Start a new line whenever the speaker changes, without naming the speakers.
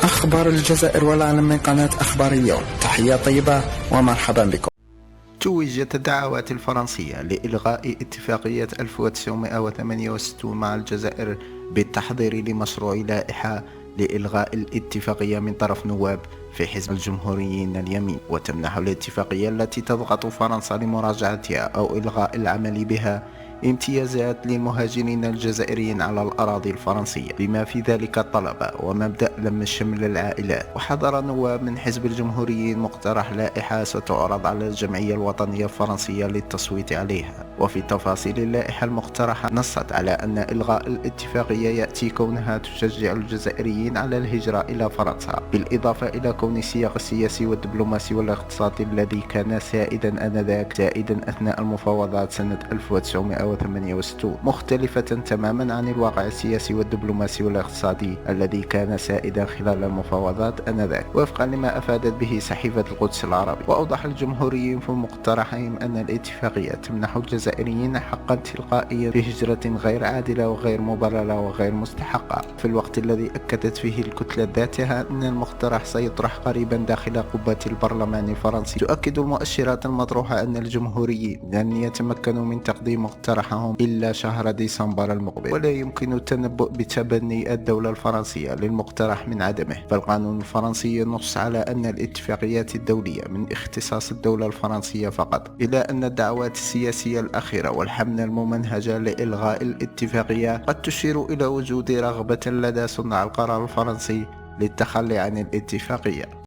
أخبار الجزائر والعالم من قناة أخبارية. تحية طيبة ومرحبا بكم.
توجت الدعوات الفرنسية لإلغاء اتفاقية 1968 مع الجزائر بالتحضير لمشروع لائحة لإلغاء الاتفاقية من طرف نواب في حزب الجمهوريين اليمين، وتمنح الاتفاقية التي تضغط فرنسا لمراجعتها أو إلغاء العمل بها امتيازات للمهاجرين الجزائريين على الأراضي الفرنسية، بما في ذلك الطلبة ومبدأ لم شمل العائلات. وحضر نواب من حزب الجمهوريين مقترح لائحة ستعرض على الجمعية الوطنية الفرنسية للتصويت عليها. وفي تفاصيل اللائحة المقترحة نصت على أن إلغاء الاتفاقية يأتي كونها تشجع الجزائريين على الهجرة إلى فرنسا، بالإضافة إلى كون السياق السياسي والدبلوماسي والاقتصادي الذي كان سائدا آنذاك سائدا أثناء المفاوضات سنة 1968 مختلفة تماما عن الواقع السياسي والدبلوماسي والاقتصادي الذي كان سائدا خلال المفاوضات آنذاك، وفقا لما أفادت به صحيفة القدس العربي. وأوضح الجمهوريين في مقترحهم أن الاتفاقية تمنح الجزائريين حقا تلقائيا في هجرة غير عادلة وغير مبررة وغير مستحقة، في الوقت الذي أكدت فيه الكتلة ذاتها أن المقترح سيطرح قريبا داخل قبة البرلمان الفرنسي. تؤكد المؤشرات المطروحة أن الجمهوريين لن يتمكنوا من تقديم مقترحهم إلا شهر ديسمبر المقبل، ولا يمكن التنبؤ بتبني الدولة الفرنسية للمقترح من عدمه، فالقانون الفرنسي ينص على أن الاتفاقيات الدولية من اختصاص الدولة الفرنسية فقط، إلى أن الدعوات السياسية الأخيرة والحملة الممنهجة لإلغاء الاتفاقية قد تشير إلى وجود رغبة لدى صناع القرار الفرنسي للتخلي عن الاتفاقية.